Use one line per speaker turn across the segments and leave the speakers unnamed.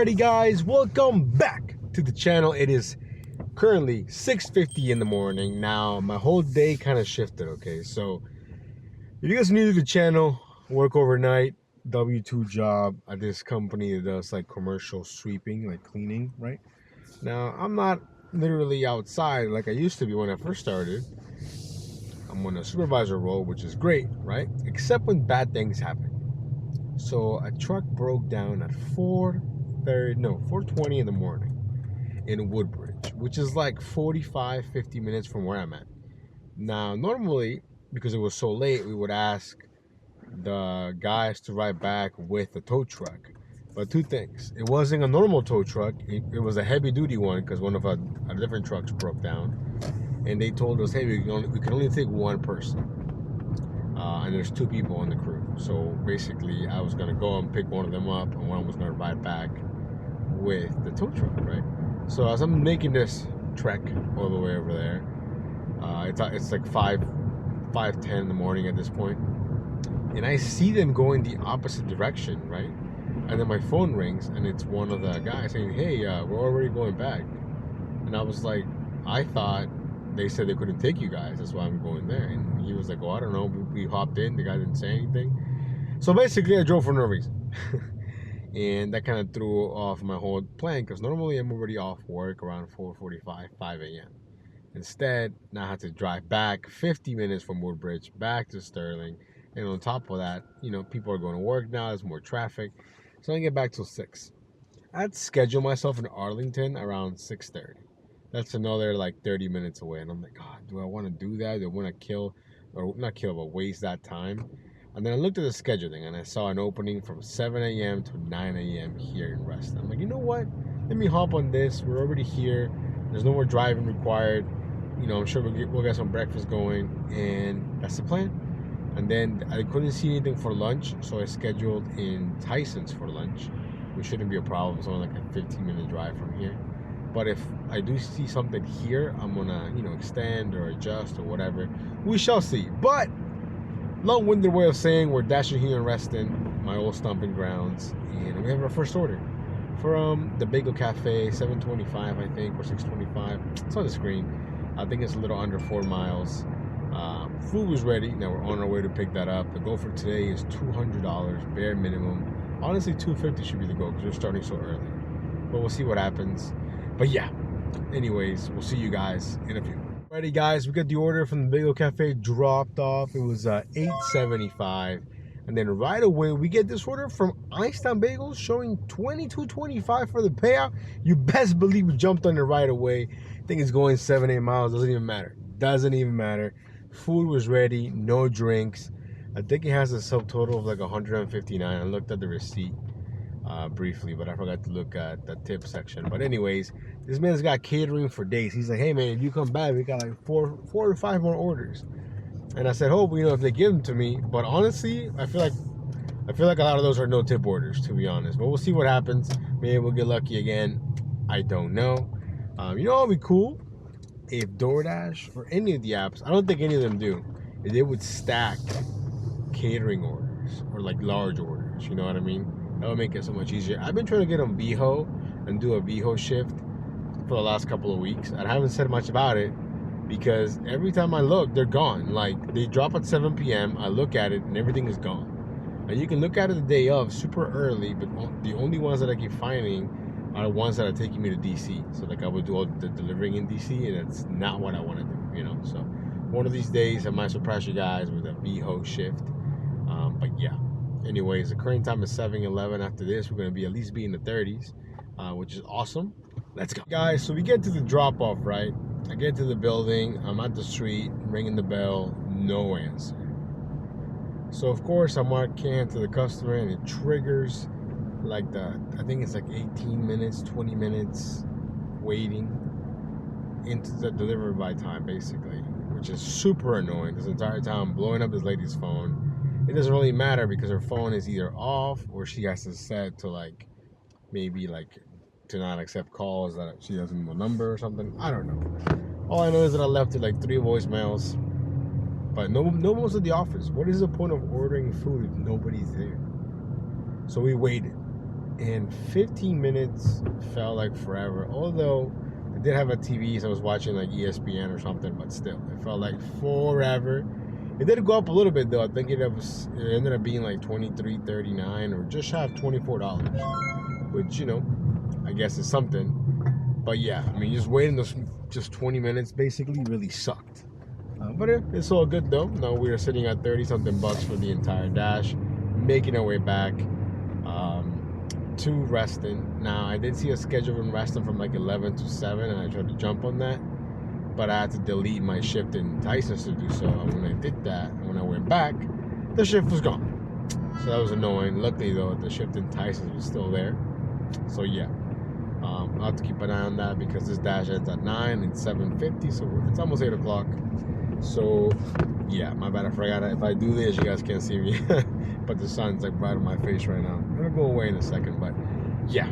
Alrighty guys, welcome back to the channel. It is currently 6:50 in the morning. Now my whole day kind of shifted, okay? So if you guys are new to the channel, work overnight, W2 job at this company that does like commercial sweeping, like cleaning, right? Now I'm not literally outside like I used to be when I first started. I'm on a supervisor role, which is great, right? Except when bad things happen. So a truck broke down at 4:20 in the morning in Woodbridge, which is like 45-50 minutes from where I'm at. Now, normally, because it was so late, we would ask the guys to ride back with the tow truck. But two things. It wasn't a normal tow truck. It was a heavy-duty one because one of our different trucks broke down. And they told us, hey, we can only take one person. And there's two people on the crew. So basically, I was going to go and pick one of them up, and one was going to ride back with the tow truck, right? So as I'm making this trek all the way over there, it's like 5:10 in the morning at this point, and I see them going the opposite direction, right? And then my phone rings, and it's one of the guys saying, hey, we're already going back. And I was like, I thought they said they couldn't take you guys, that's why I'm going there. And he was like, oh, I don't know, we hopped in, the guy didn't say anything. So basically I drove for no reason. And that kind of threw off my whole plan, because normally I'm already off work around 4:45, 5 a.m. Instead, now I had to drive back 50 minutes from Woodbridge back to Sterling. And on top of that, you know, people are going to work now, there's more traffic. So I didn't get back till 6. I'd schedule myself in Arlington around 6:30. That's another like 30 minutes away. And I'm like, God, do I want to do that? Do I want to but waste that time? And then I looked at the scheduling and I saw an opening from 7 a.m. to 9 a.m. here in Reston. I'm like, you know what? Let me hop on this. We're already here. There's no more driving required. You know, I'm sure we'll get some breakfast going. And that's the plan. And then I couldn't see anything for lunch, so I scheduled in Tyson's for lunch, which shouldn't be a problem. It's only like a 15-minute drive from here. But if I do see something here, I'm gonna, you know, extend or adjust or whatever. We shall see. But long-winded way of saying we're dashing here in Reston, my old stomping grounds, and we have our first order from the Bagel Cafe, 725, I think, or 625. It's on the screen. I think it's a little under 4 miles. Food was ready. Now we're on our way to pick that up. The goal for today is $200 bare minimum. Honestly, $250 should be the goal because we're starting so early. But we'll see what happens. But yeah, anyways, we'll see you guys in a few. Alrighty guys, we got the order from the Bagel Cafe dropped off. It was $8.75. And then right away, we get this order from Einstein Bagels showing $22.25 for the payout. You best believe we jumped on it right away. I think it's going 7-8 miles. Doesn't even matter. Doesn't even matter. Food was ready. No drinks. I think it has a subtotal of like 159. I looked at the receipt briefly, but I forgot to look at the tip section. But anyways, this man's got catering for days. He's like, hey man, if you come back, we got like four or five more orders. And I said, hope, you know, if they give them to me. But honestly, I feel like a lot of those are no tip orders, to be honest. But we'll see what happens. Maybe we'll get lucky again. I don't know. You know what would be cool? If Doordash or any of the apps, I don't think any of them do, if they would stack catering orders or like large orders. You know what I mean? That would make it so much easier. I've been trying to get on VHO and do a VHO shift for the last couple of weeks. I haven't said much about it because every time I look, they're gone. Like, they drop at 7 p.m. I look at it and everything is gone. And you can look at it the day of super early, but the only ones that I keep finding are the ones that are taking me to DC. So like I would do all the delivering in DC, and that's not what I want to do, you know? So one of these days I might surprise you guys with a VHO shift. But yeah. Anyways, the current time is 7:11. After this, we're going to be at least be in the 30s, which is awesome. Let's go. Guys, so we get to the drop-off, right? I get to the building. I'm at the street, ringing the bell. No answer. So, of course, I mark can to the customer, and it triggers like I think it's like 18 minutes, 20 minutes waiting into the delivery by time, basically, which is super annoying. This entire time, I'm blowing up this lady's phone. It doesn't really matter because her phone is either off or she has to set to like maybe like to not accept calls that she doesn't know a number or something. I don't know. All I know is that I left it like 3 voicemails, but no one's at the office. What is the point of ordering food if nobody's there? So we waited. and 15 minutes felt like forever. Although I did have a TV, so I was watching like ESPN or something, but still, it felt like forever. It did go up a little bit though. I think it ended up being like $23.39 or just shy of $24, which, you know, I guess is something. But yeah, I mean, just waiting those just 20 minutes basically really sucked. But it's all good though. Now we are sitting at 30 something bucks for the entire dash, making our way back to Reston. Now I did see a schedule in Reston from like 11 to 7, and I tried to jump on that, but I had to delete my shift in Tyson's to do so. And when I did that, when I went back, the shift was gone. So that was annoying. Luckily though, the shift in Tyson's was still there. So yeah, I'll have to keep an eye on that because this dash ends at 9 and 7:50, so it's almost 8 o'clock. So yeah, my bad, I forgot. If I do this, you guys can't see me, but the sun's like right on my face right now. I'm gonna go away in a second, but yeah.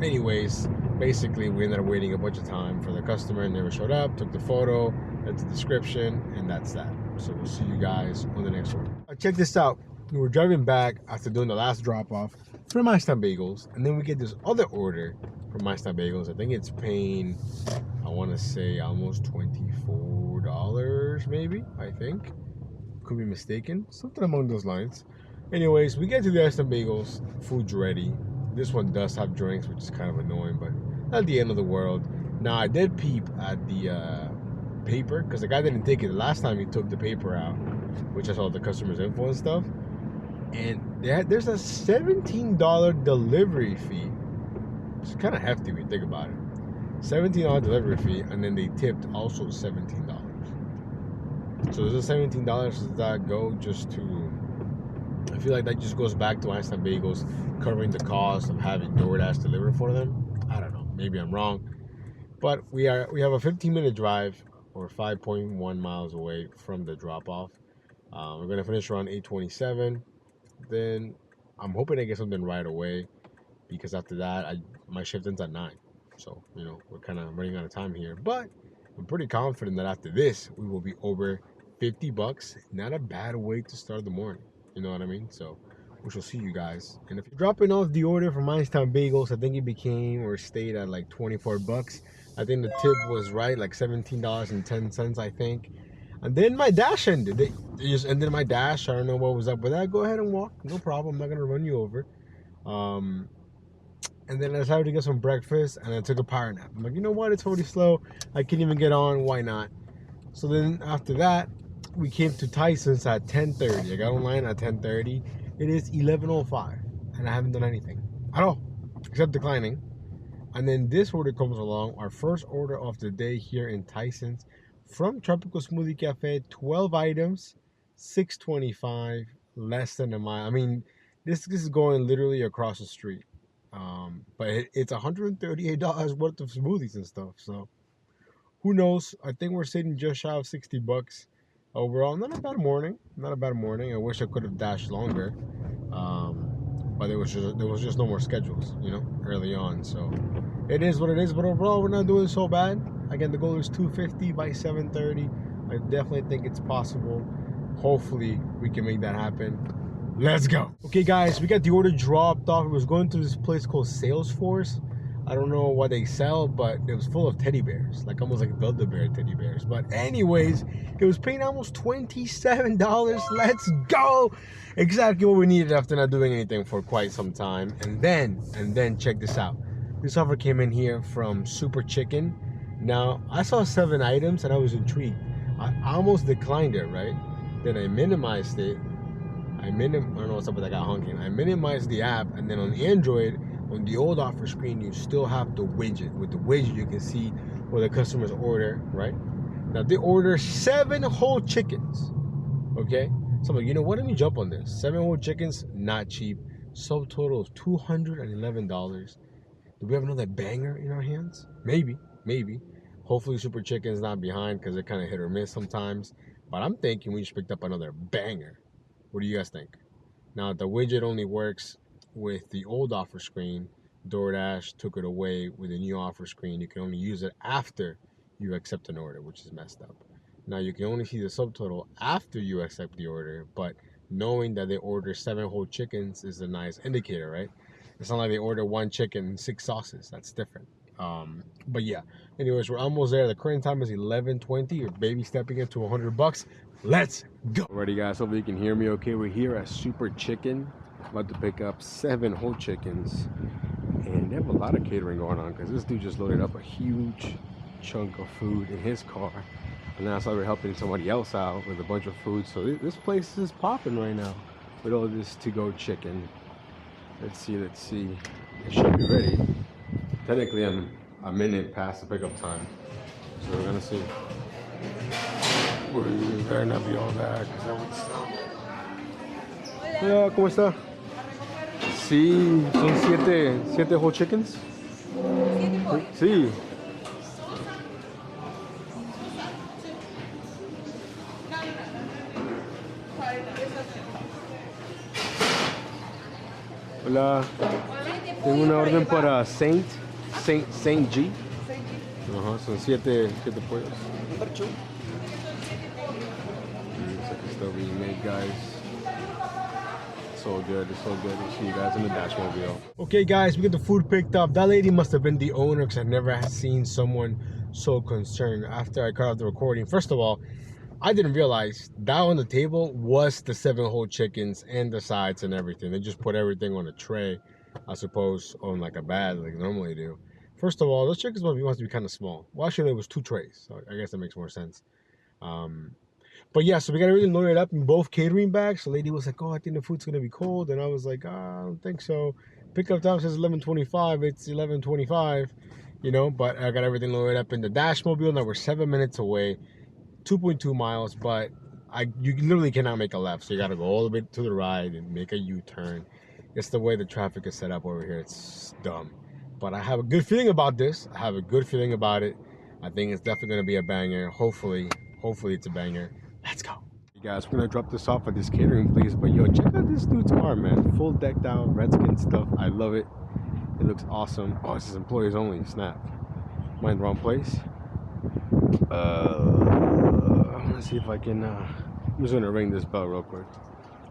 Anyways, basically we ended up waiting a bunch of time for the customer and never showed up. Took the photo, that's the description, and that's that. So we'll see you guys on the next one. Check this out. We were driving back after doing the last drop off from My Stop Bagels, and then we get this other order from My Stop Bagels. I think it's paying, I want to say almost $24 maybe, I think. Could be mistaken, something along those lines. Anyways, we get to the My Stop Bagels, food's ready. This one does have drinks, which is kind of annoying, but not the end of the world. Now I did peep at the paper, because the guy didn't take it the last time he took the paper out, which I saw the customer's info and stuff. And there's a $17 delivery fee. It's kind of hefty when you think about it. $17 delivery fee, and then they tipped also $17. So does the $17, does that go just to, I feel like that just goes back to Einstein Bagels covering the cost of having DoorDash deliver for them. I don't know, maybe I'm wrong. But we have a 15-minute drive, or 5.1 miles away from the drop-off. We're gonna finish around 8:27. Then I'm hoping I get something right away, because after that my shift ends at 9. So, you know, we're kind of running out of time here. But I'm pretty confident that after this we will be over 50 bucks. Not a bad way to start the morning. You know what I mean? So we shall see you guys. And if you're dropping off the order from Einstein Bagels, I think it became or stayed at like 24 bucks. I think the tip was right, like $17.10, I think. And then my dash ended. They just ended my dash. I don't know what was up with that. Go ahead and walk. No problem. I'm not going to run you over. And then I decided to get some breakfast, and I took a power nap. I'm like, you know what? It's already slow. I can't even get on. Why not? So then after that, we came to Tyson's at 10:30. I got online at 10:30. It is 11:05, and I haven't done anything at all except declining. And then this order comes along, our first order of the day here in Tyson's from Tropical Smoothie Cafe. 12 items, $6.25, less than a mile. I mean, this is going literally across the street. But it's $138 worth of smoothies and stuff. So who knows? I think we're sitting just shy of 60 bucks overall. Not a bad morning. Not a bad morning. I wish I could have dashed longer. But there was just no more schedules, you know, early on. So it is what it is. But overall, we're not doing so bad. Again, the goal is 250 by 7:30. I definitely think it's possible. Hopefully, we can make that happen. Let's go. Okay, guys, we got the order dropped off. It was going to this place called Salesforce. I don't know what they sell, but it was full of teddy bears, like almost like Build-A-Bear teddy bears. But anyways, it was paying almost $27. Let's go. Exactly what we needed after not doing anything for quite some time. And then check this out. This offer came in here from Super Chicken. Now, I saw 7 items and I was intrigued. I almost declined it, right? Then I minimized it. I don't know what's up with that guy honking. I minimized the app, and then on Android, on the old offer screen, you still have the widget. With the widget, you can see what the customers order, right? Now, they order 7 whole chickens, okay? So I'm like, you know what? Let me jump on this. 7 whole chickens, not cheap. Subtotal of $211. Do we have another banger in our hands? Maybe. Hopefully Super Chicken's not behind, because they're kind of hit or miss sometimes. But I'm thinking we just picked up another banger. What do you guys think? Now, the widget only works with the old offer screen. DoorDash took it away with the new offer screen. You can only use it after you accept an order, which is messed up. Now, you can only see the subtotal after you accept the order, but knowing that they order 7 whole chickens is a nice indicator, right? It's not like they order 1 chicken and 6 sauces. That's different. But yeah, anyways, we're almost there. The current time is 11:20. You're baby stepping into $100. Let's go. Alrighty guys, hopefully you can hear me okay. We're here at Super Chicken, about to pick up 7 whole chickens, and they have a lot of catering going on because this dude just loaded up a huge chunk of food in his car, and now we're helping somebody else out with a bunch of food. So this place is popping right now with all this to-go chicken. Let's see. It should be ready. Technically, I'm a minute past the pickup time, so we're gonna see. We better not be all that, because that would stop. Hola, ¿cómo está? Sí, son 7 whole chickens. Sí. Hola. Tengo una orden para Saint G. Ajá, son 7 pollos.
Number 2.
Looks like it's still being made, guys. So good, it's so good. We'll see you guys in the dash mobile. Okay, guys, we get the food picked up. That lady must have been the owner, because I've never seen someone so concerned after I cut off the recording. First of all, I didn't realize that on the table was the 7 whole chickens and the sides and everything. They just put everything on a tray, I suppose, on like a bag like they normally do. First of all, those chickens must be kind of small. Well, actually, it was 2 trays, so I guess that makes more sense. But yeah, so we got everything loaded up in both catering bags. The lady was like, "Oh, I think the food's gonna be cold," and I was like, "I don't think so." Pickup time says 11:25. It's 11:25, you know. But I got everything loaded up in the dash mobile. Now we're 7 minutes away, 2.2 miles. But you literally cannot make a left, so you got to go all the way to the right and make a U-turn. It's the way the traffic is set up over here. It's dumb. But I have a good feeling about this. I have a good feeling about it. I think it's definitely gonna be a banger. Hopefully it's a banger. Let's go. Hey guys, we're gonna drop this off at this catering place, but yo, check out this dude's car, man. Full decked out, Redskin stuff. I love it. It looks awesome. Oh, this is employees only. Snap. Am I in the wrong place? I'm gonna see if I can. I'm just gonna ring this bell real quick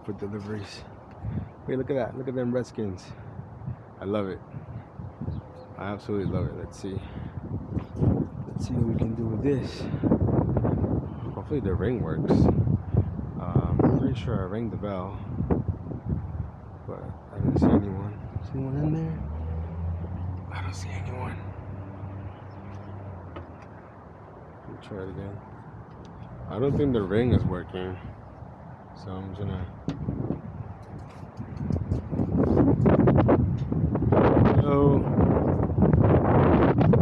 for deliveries. Wait, look at that. Look at them Redskins. I love it. I absolutely love it. Let's see. Let's see what we can do with this. Hopefully the ring works. I'm pretty sure I rang the bell, but I didn't see anyone. Is anyone in there? I don't see anyone. Let me try it again. I don't think the ring is working, so I'm just gonna. Hello.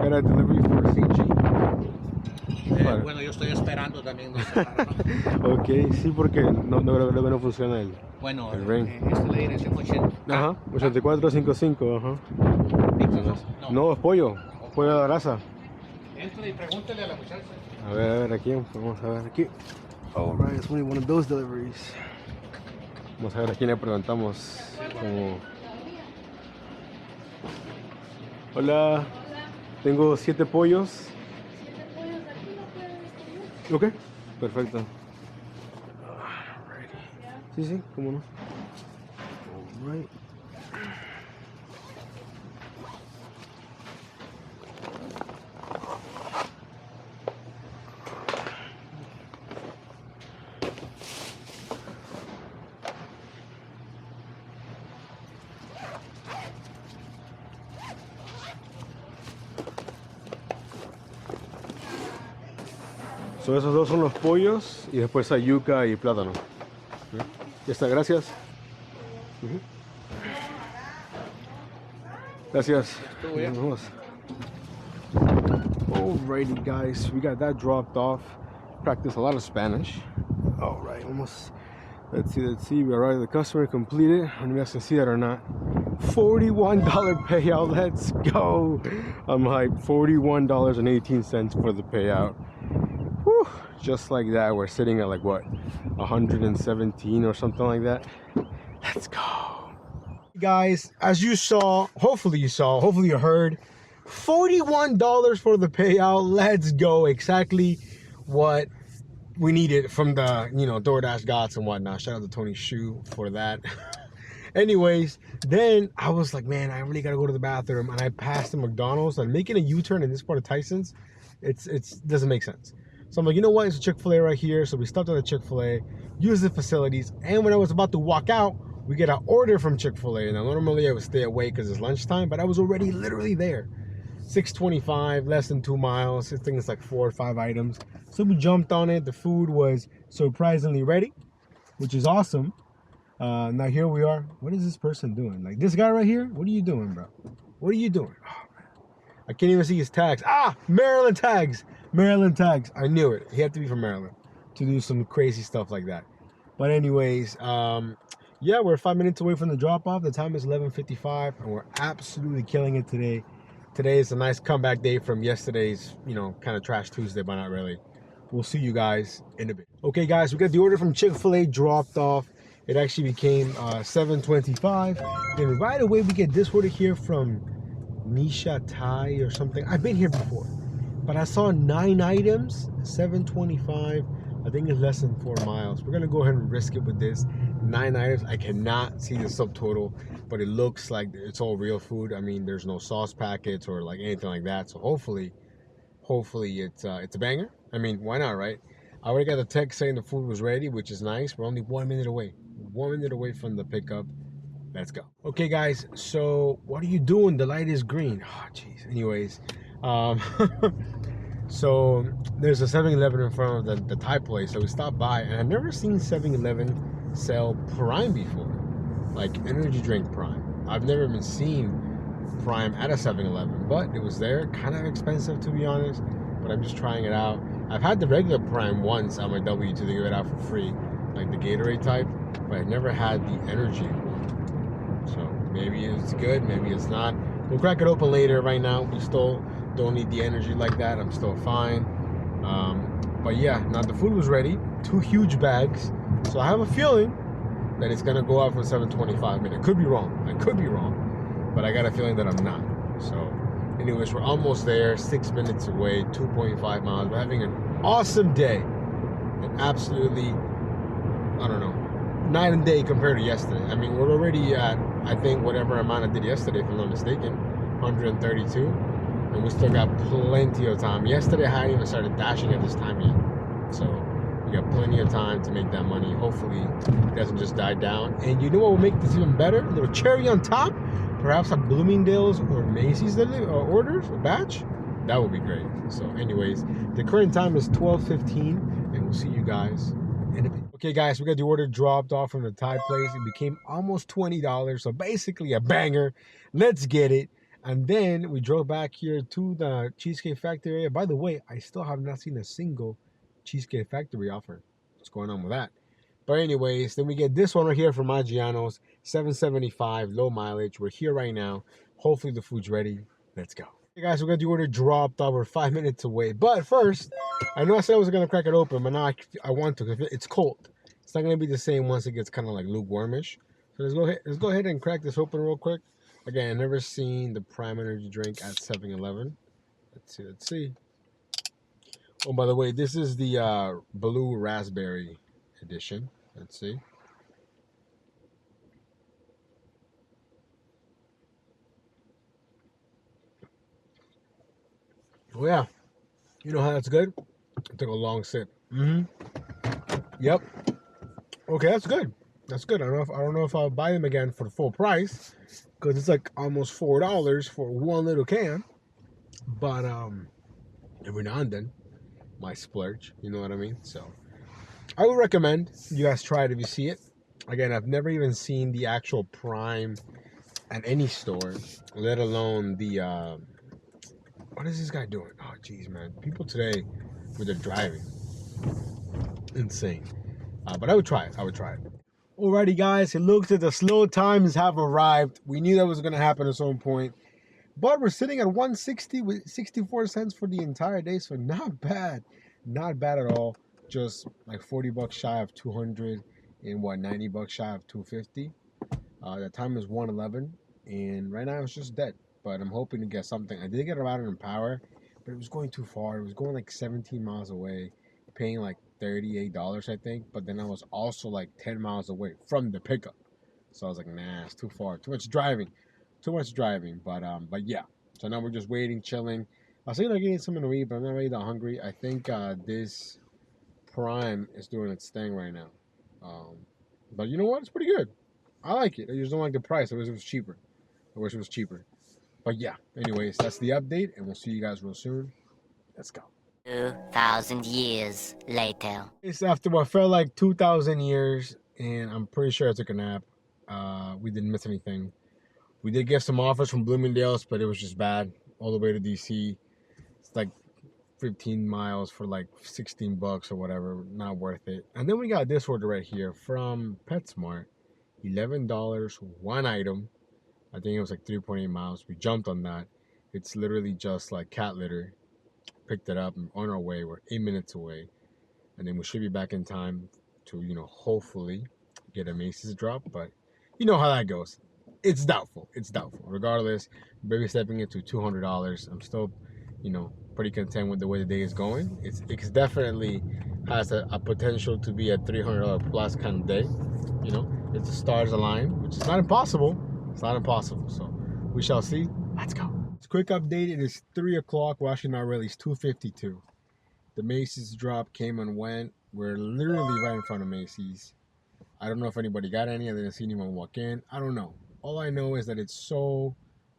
Got a delivery for CG.
Bueno, yo estoy esperando también. No sé,
Ok, sí, porque no funciona el ring.
Esta es la dirección 80.
Ajá, 8455, ajá. No, es pollo de la raza.
Entre y pregúntele a la muchacha.
A ver, aquí, vamos a ver aquí. Alright, it's only one of those deliveries. Vamos a ver a quién le preguntamos. Como... Hola, tengo 7 pollos. Ok, perfecto. Sí, sí, cómo no. Alright. So, esos dos son los pollos y después hay yuca y plátano. Ya está, gracias. Gracias. Alrighty guys, we got that dropped off. Practice a lot of Spanish. Alright, almost. Let's see. We arrived at the customer, completed. I don't know if you guys can see that or not. $41 payout, let's go. I'm hyped. $41.18 for the payout. Whew, just like that, we're sitting at like what, 117 or something like that. Let's go. Guys, as you saw, hopefully you heard, $41 for the payout. Let's go. Exactly what we needed from the, Doordash gods and whatnot. Shout out to Tony Shu for that. Anyways, then I was like, man, I really gotta go to the bathroom, and I passed the McDonald's and making a U-turn in this part of Tyson's, it's doesn't make sense. So I'm like, you know what? It's a Chick-fil-A right here. So we stopped at the Chick-fil-A, used the facilities, and when I was about to walk out, we get an order from Chick-fil-A. Now normally I would stay away because it's lunchtime, but I was already literally there. 6:25, less than 2 miles. I think it's like 4 or 5 items. So we jumped on it. The food was surprisingly ready, which is awesome. Now here we are. What is this person doing? Like this guy right here? What are you doing, bro? What are you doing? Oh, man. I can't even see his tags. Ah, Maryland tags. Maryland tags. I knew it. He had to be from Maryland to do some crazy stuff like that. But anyways, yeah, we're 5 minutes away from the drop-off. The time is 11:55, and we're absolutely killing it today. Today is a nice comeback day from yesterday's, kind of trash Tuesday, but not really. We'll see you guys in a bit. Okay, guys, we got the order from Chick-fil-A dropped off. It actually became 7:25, and right away we get this order here from Nisha Thai or something. I've been here before, but I saw 9 items, 7:25. I think it's less than 4 miles. We're gonna go ahead and risk it with this. 9 items. I cannot see the subtotal, but it looks like it's all real food. I mean, there's no sauce packets or like anything like that. So hopefully it's a banger. I mean, why not, right? I already got a text saying the food was ready, which is nice. We're only 1 minute away. 1 minute away from the pickup. Let's go. Okay, guys. So what are you doing? The light is green. Oh, jeez. Anyways, so there's a 7-Eleven in front of the Thai place. So we stopped by, and I've never seen 7-Eleven sell Prime before, like energy drink Prime. I've never even seen Prime at a 7-Eleven, but it was there. Kind of expensive, to be honest, but I'm just trying it out. I've had the regular Prime once on my W2. They give it out for free, like the Gatorade type, but I've never had the energy one. So maybe it's good, maybe it's not. We'll crack it open later. Right now, we still don't need the energy like that. I'm still fine. But yeah, now the food was ready. 2 huge bags. So I have a feeling that it's gonna go out for 7:25 minutes. Could be wrong. I could be wrong, but I got a feeling that I'm not. So, anyways, we're almost there. 6 minutes away. 2.5 miles. We're having an awesome day. And absolutely, I don't know, night and day compared to yesterday. I mean, we're already at, I think, whatever amount I did yesterday, if I'm not mistaken, 132, and we still got plenty of time. Yesterday, I hadn't even started dashing at this time yet, so we got plenty of time to make that money. Hopefully, it doesn't just die down. And you know what will make this even better? A little cherry on top, perhaps a Bloomingdale's or Macy's orders, a batch. That would be great. So, anyways, the current time is 12:15, and we'll see you guys in a bit. Okay, guys, we got the order dropped off from the Thai place. It became almost $20, so basically a banger. Let's get it. And then we drove back here to the Cheesecake Factory area. By the way, I still have not seen a single Cheesecake Factory offer. What's going on with that? But anyways, then we get this one right here from Maggiano's, 775, low mileage. We're here right now. Hopefully the food's ready. Let's go. Hey guys, we got the order dropped off. We're 5 minutes away. But first, I know I said I was gonna crack it open, but now I want to. It's cold. It's not gonna be the same once it gets kind of like lukewarmish. So let's go ahead and crack this open real quick. Again, I've never seen the Prime Energy drink at 7-Eleven. Let's see. Oh, by the way, this is the blue raspberry edition. Let's see. Oh yeah, you know how that's good? I took a long sip. Yep. Okay, that's good. That's good. I don't know if I'll buy them again for the full price, because it's like almost $4 for one little can. But every now and then, my splurge. You know what I mean? So I would recommend you guys try it if you see it. Again, I've never even seen the actual Prime at any store, let alone the what is this guy doing? Oh jeez, man. People today with their driving, insane. But I would try it. Alrighty, guys, it looks like the slow times have arrived. We knew that was going to happen at some point. But we're sitting at 160 with 64 cents for the entire day, so not bad. Not bad at all. Just like 40 bucks shy of 200 and 90 bucks shy of 250. The time is 1:11, and right now it's just dead. But I'm hoping to get something. I did get a router in power, but it was going too far. It was going like 17 miles away, paying like $38, I think. But then I was also like 10 miles away from the pickup. So I was like, nah, it's too far, too much driving. But yeah. So now we're just waiting, chilling. I was thinking of getting something to eat, but I'm not really that hungry. I think this Prime is doing its thing right now. Um, but you know what? It's pretty good. I like it. I just don't like the price. I wish it was cheaper. But yeah, anyways, that's the update, and we'll see you guys real soon. Let's go.
2,000 years later.
It's after what felt like 2,000 years, and I'm pretty sure I took a nap. We didn't miss anything. We did get some offers from Bloomingdale's, but it was just bad. All the way to DC. It's like 15 miles for like 16 bucks or whatever. Not worth it. And then we got this order right here from PetSmart. $11, one item. I think it was like 3.8 miles. We jumped on that. It's literally just like cat litter. Picked it up and on our way. We're 8 minutes away. And then we should be back in time to, hopefully get a Macy's drop. But you know how that goes. It's doubtful. Regardless, baby stepping into $200. I'm still, pretty content with the way the day is going. It's definitely has a potential to be a $300 plus kind of day. If the stars align, which is not impossible. It's not impossible. So we shall see. Let's go. It's a quick update. It is 3 o'clock. Well, actually not really. It's 2:52. The Macy's drop came and went. We're literally right in front of Macy's. I don't know if anybody got any. I didn't see anyone walk in. I don't know. All I know is that it's so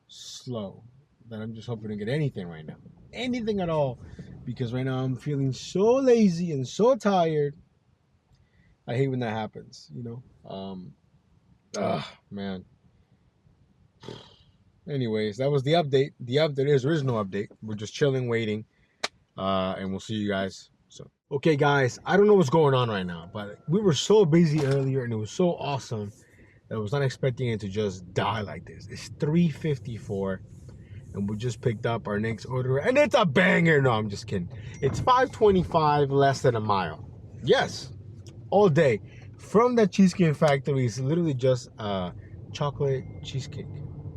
slow that I'm just hoping to get anything right now. Anything at all. Because right now I'm feeling so lazy and so tired. I hate when that happens, man. Anyways, that was the update. The update is there is no update. We're just chilling, waiting. And we'll see you guys soon. Okay, guys, I don't know what's going on right now, but we were so busy earlier and it was so awesome that I was not expecting it to just die like this. It's 3:54 and we just picked up our next order and it's a banger. No, I'm just kidding. It's 5:25, less than a mile. Yes, all day. From that Cheesecake Factory, it's literally just chocolate cheesecake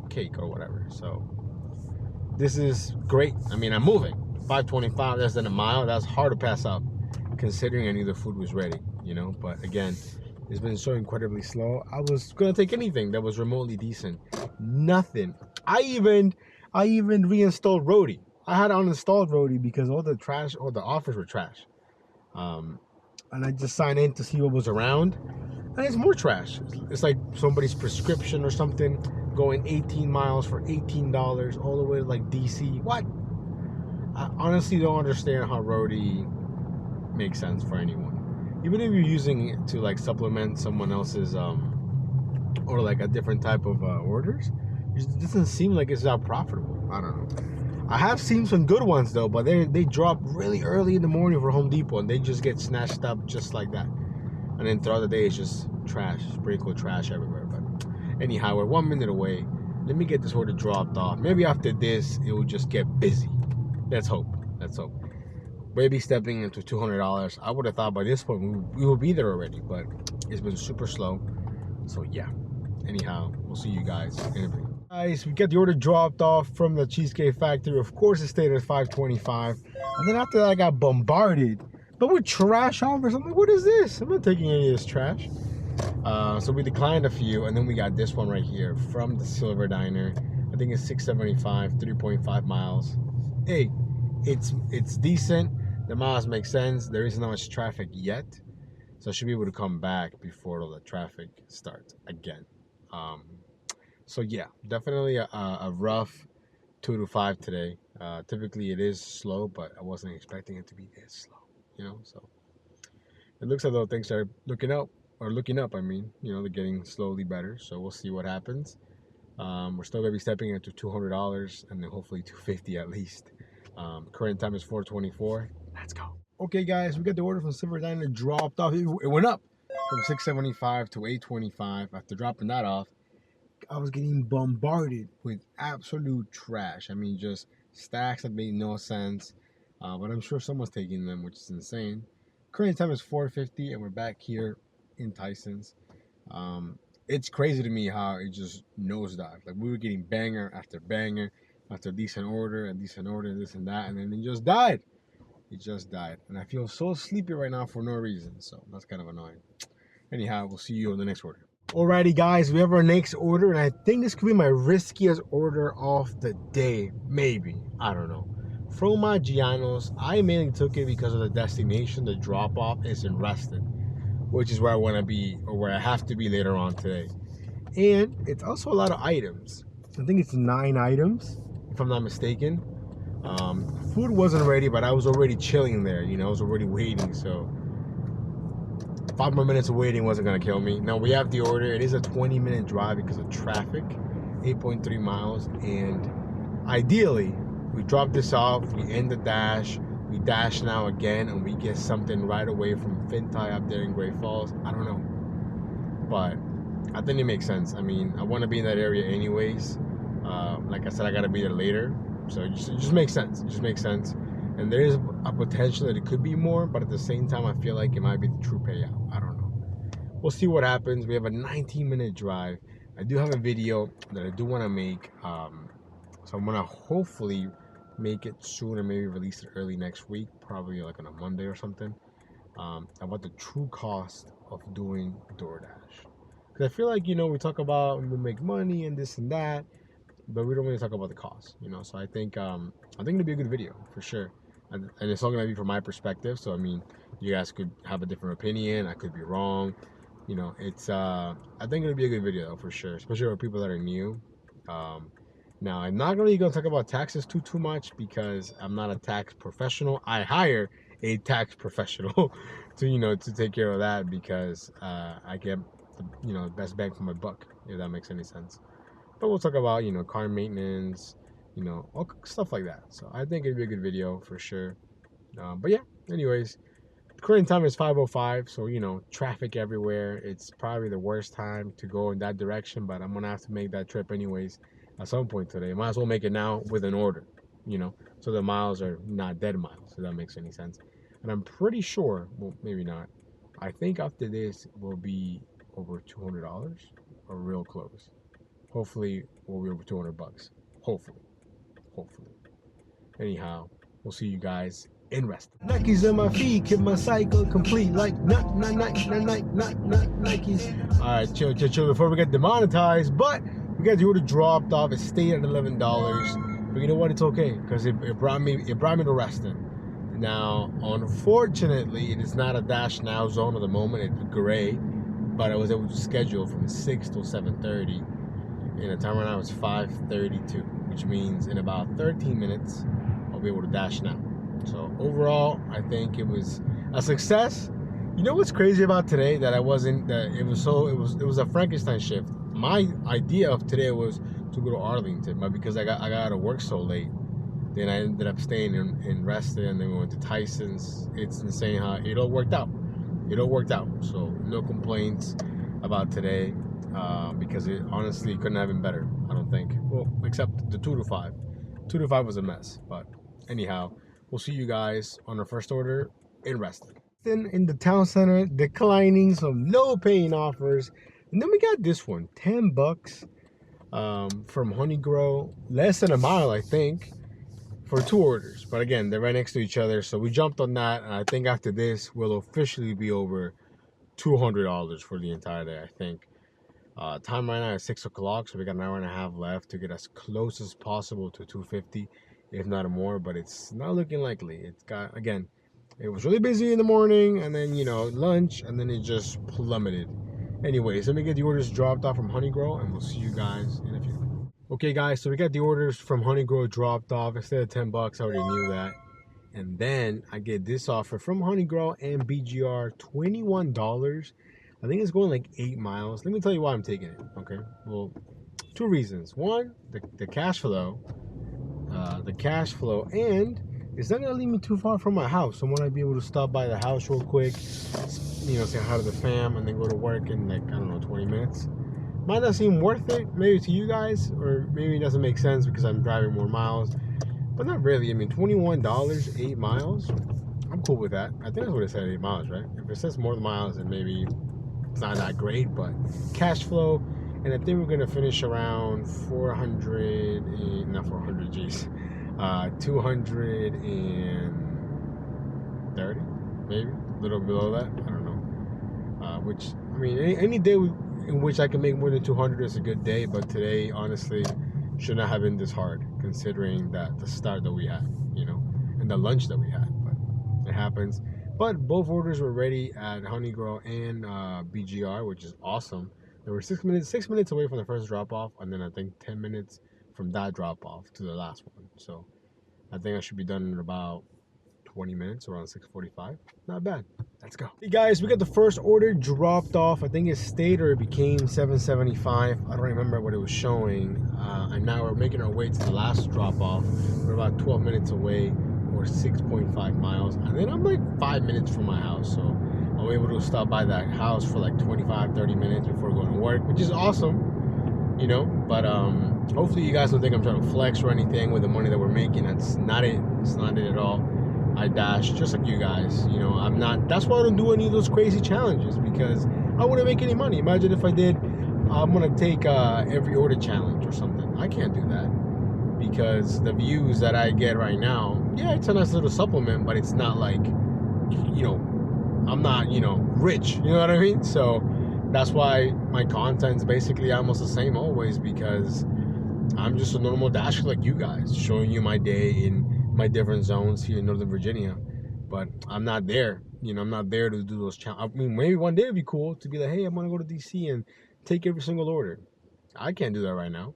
cake or whatever. So this is great. I mean, I'm moving. 5:25, less than a mile. That's hard to pass up, considering I knew the food was ready, But again, it's been so incredibly slow. I was gonna take anything that was remotely decent. Nothing. I even reinstalled Roadie. I had uninstalled Roadie because all the offers were trash. And I just signed in to see what was around, and it's more trash. It's like somebody's prescription or something, going 18 miles for $18 all the way to like DC. What? I honestly don't understand how Roadie makes sense for anyone. Even if you're using it to like supplement someone else's or like a different type of orders, it doesn't seem like it's that profitable. I don't know. I have seen some good ones though, but they drop really early in the morning for Home Depot and they just get snatched up just like that. And then throughout the day it's just trash, sprinkle trash everywhere. But anyhow, we're 1 minute away. Let me get this order dropped off. Maybe after this it will just get busy. Let's hope. Baby stepping into $200. I would have thought by this point we will be there already, but it's been super slow. So yeah. Anyhow, we'll see you guys in a bit. Guys, we get the order dropped off from the Cheesecake Factory. Of course, it stayed at 5:25. And then after that, I got bombarded. But with trash offers, I'm like, what is this? I'm not taking any of this trash. So we declined a few, and then we got this one right here from the Silver Diner. I think it's $6.75, 3.5 miles. Hey, it's decent. The miles make sense. There isn't that much traffic yet, so I should be able to come back before all the traffic starts again. So yeah, definitely a rough 2 to 5 today. Typically it is slow, but I wasn't expecting it to be this slow. So it looks as though things are looking up. I mean, they're getting slowly better. So we'll see what happens. We're still gonna be stepping into $200 and then hopefully $250 at least. Current time is 4:24. Let's go. Okay, guys, we got the order from Silver Diner dropped off. It went up from $6.75 to $8.25. After dropping that off, I was getting bombarded with absolute trash. I mean, just stacks that made no sense. But I'm sure someone's taking them, which is insane. Current time is 4:50, and we're back here in Tyson's. It's crazy to me how it just nosedived. Like, we were getting banger after banger after decent order, this and that, and then it just died. And I feel so sleepy right now for no reason, so that's kind of annoying. Anyhow, we'll see you on the next order. Alrighty guys, we have our next order, and I think this could be my riskiest order of the day. Maybe, I don't know. From Maggiano's, I mainly took it because of the destination. The drop off is in Reston, which is where I want to be, or where I have to be later on today. And it's also a lot of items. I think it's 9 items, if I'm not mistaken. Food wasn't ready, but I was already chilling there. You know, I was already waiting, so 5 more minutes of waiting wasn't gonna kill me. Now we have the order. It is a 20-minute drive because of traffic, 8.3 miles. And ideally, we drop this off, we end the dash, we dash now again, and we get something right away from Fintai up there in Great Falls. I don't know, but I think it makes sense. I mean, I want to be in that area anyways. Like I said, I gotta be there later, so it just makes sense. It just makes sense. And there is a potential that it could be more, but at the same time, I feel like it might be the true payout. I don't know. We'll see what happens. We have a 19-minute drive. I do have a video that I do want to make, so I'm gonna hopefully make it soon, or maybe release it early next week, probably like on a Monday or something, about the true cost of doing Doordash. Because I feel like, you know, we talk about we make money and this and that, but we don't really talk about the cost, you know. So I think it'll be a good video for sure, and it's all gonna be from my perspective. So I mean, you guys could have a different opinion. I could be wrong, you know. It's I think it'll be a good video though, for sure, especially for people that are new. Now I'm not really gonna talk about taxes too much because I'm not a tax professional. I hire a tax professional to take care of that, because I get the best bang for my buck, if that makes any sense. But we'll talk about, car maintenance, all stuff like that. So I think it'd be a good video for sure. But yeah, anyways, the current time is 5:05, so, traffic everywhere. It's probably the worst time to go in that direction, but I'm going to have to make that trip anyways at some point today. Might as well make it now with an order, so the miles are not dead miles, if that makes any sense. And I'm pretty sure, well, maybe not, I think after this will be over $200 or real close. Hopefully we'll be over 200 bucks. Hopefully. Anyhow, we'll see you guys in Reston. Nikes on my feet, keep my cycle complete like Nikes. Alright, chill before we get demonetized, but we got the order dropped off. It stayed at $11. But you know what? It's okay, because it brought me to Reston. Now, unfortunately, it is not a Dash Now zone at the moment. It's gray, but I was able to schedule from 6 till 7:30. And the time right now is 5:32, which means in about 13 minutes, I'll be able to dash now. So overall, I think it was a success. You know what's crazy about today? That it was a Frankenstein shift. My idea of today was to go to Arlington, but because I got out of work so late, then I ended up staying in Reston, and then we went to Tyson's. It's insane how it all worked out. So no complaints about today. Because it honestly couldn't have been better, I don't think. Well, except the 2 to 5. 2 to 5 was a mess. But anyhow, we'll see you guys on our first order in Reston. In the town center, declining some no paying offers. And then we got this one, 10 bucks from Honey Grow. Less than a mile, I think, for 2 orders. But again, they're right next to each other. So we jumped on that. And I think after this, we'll officially be over $200 for the entire day, I think. Time right now is 6 o'clock, so we got an hour and a half left to get as close as possible to 250, if not more, but it's not looking likely. It was really busy in the morning, and then, lunch, and then it just plummeted. Anyways, let me get the orders dropped off from Honey Grow, and we'll see you guys in a few. Okay, guys, so we got the orders from Honey Grow dropped off. Instead of 10 bucks, I already knew that. And then I get this offer from Honey Grow and BGR, $21. I think it's going like 8 miles. Let me tell you why I'm taking it, okay? Well, 2 reasons. One, the cash flow. And it's not going to leave me too far from my house. So I want to be able to stop by the house real quick, say hi to the fam, and then go to work in 20 minutes. Might not seem worth it, maybe to you guys, or maybe it doesn't make sense because I'm driving more miles. But not really. I mean, $21, 8 miles. I'm cool with that. I think that's what it said, 8 miles, right? If it says more miles, then maybe it's not that great, but cash flow. And I think we're gonna finish around 230, maybe a little below that. I don't know. Which, I mean, any day in which I can make more than 200 is a good day, but today, honestly, should not have been this hard, considering that the start that we had, you know, and the lunch that we had, but it happens. But both orders were ready at Honey Girl and BGR, which is awesome. They were 6 minutes away from the first drop-off, and then I think 10 minutes from that drop-off to the last one. So I think I should be done in about 20 minutes, around 6:45. Not bad. Let's go. Hey guys, we got the first order dropped off. I think it stayed or it became $7.75. I don't remember what it was showing. And now we're making our way to the last drop-off. We're about 12 minutes away, or 6.5 miles. And then I'm like 5 minutes from my house. So I'm able to stop by that house for like 25, 30 minutes before going to work, which is awesome, you know. But hopefully you guys don't think I'm trying to flex or anything with the money that we're making. That's not it. It's not it at all. I dash just like you guys, you know. I'm not, that's why I don't do any of those crazy challenges, because I wouldn't make any money. Imagine if I did, I'm gonna take every order challenge or something. I can't do that, because the views that I get right now, yeah, it's a nice little supplement, but it's not like, you know, I'm not, you know, rich, you know what I mean? So that's why my content's basically almost the same always, because I'm just a normal dasher like you guys, showing you my day in my different zones here in Northern Virginia. But I'm not there, you know. I'm not there to do those challenges. I mean, maybe one day it'd be cool to be like, hey, I'm gonna go to DC and take every single order. I can't do that right now.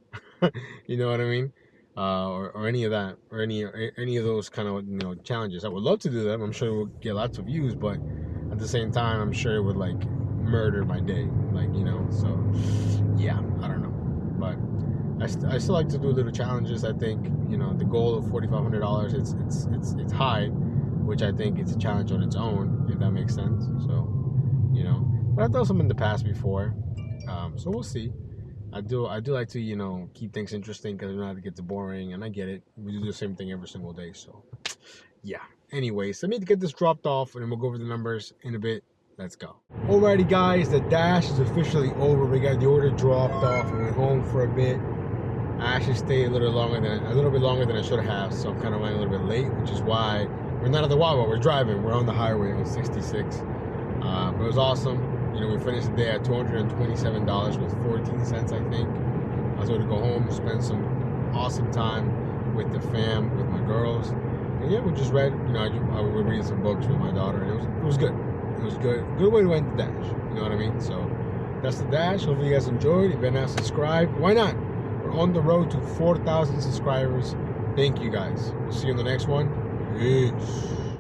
You know what I mean? Or any of that, or any of those kind of, you know, challenges. I would love to do them. I'm sure it would get lots of views, but at the same time, I'm sure it would like murder my day, like, you know. So yeah, I don't know, but I still like to do little challenges. I think, you know, the goal of $4,500, it's high, which I think it's a challenge on its own, if that makes sense. So, you know, but I've done some in the past before, so we'll see. I do like to, you know, keep things interesting, because I know it gets boring, and I get it. We do the same thing every single day, so yeah. Anyways, let me get this dropped off, and then we'll go over the numbers in a bit. Let's go. Alrighty guys, the dash is officially over. We got the order dropped off and went home for a bit. I actually stayed a little bit longer than I should have, so I'm kind of running a little bit late, which is why we're not at the Wawa. We're driving. We're on the highway on 66. But it was awesome. You know, we finished the day at $227 with 14 cents, I think. I was able to go home, spend some awesome time with the fam, with my girls, and yeah, we just read. You know, I was reading some books with my daughter, and it was good. It was good. Good way to end the dash. You know what I mean? So that's the dash. Hopefully you guys enjoyed. If you're not subscribed, why not? On the road to 4,000 subscribers. Thank you guys. We'll see you in the next one. Peace.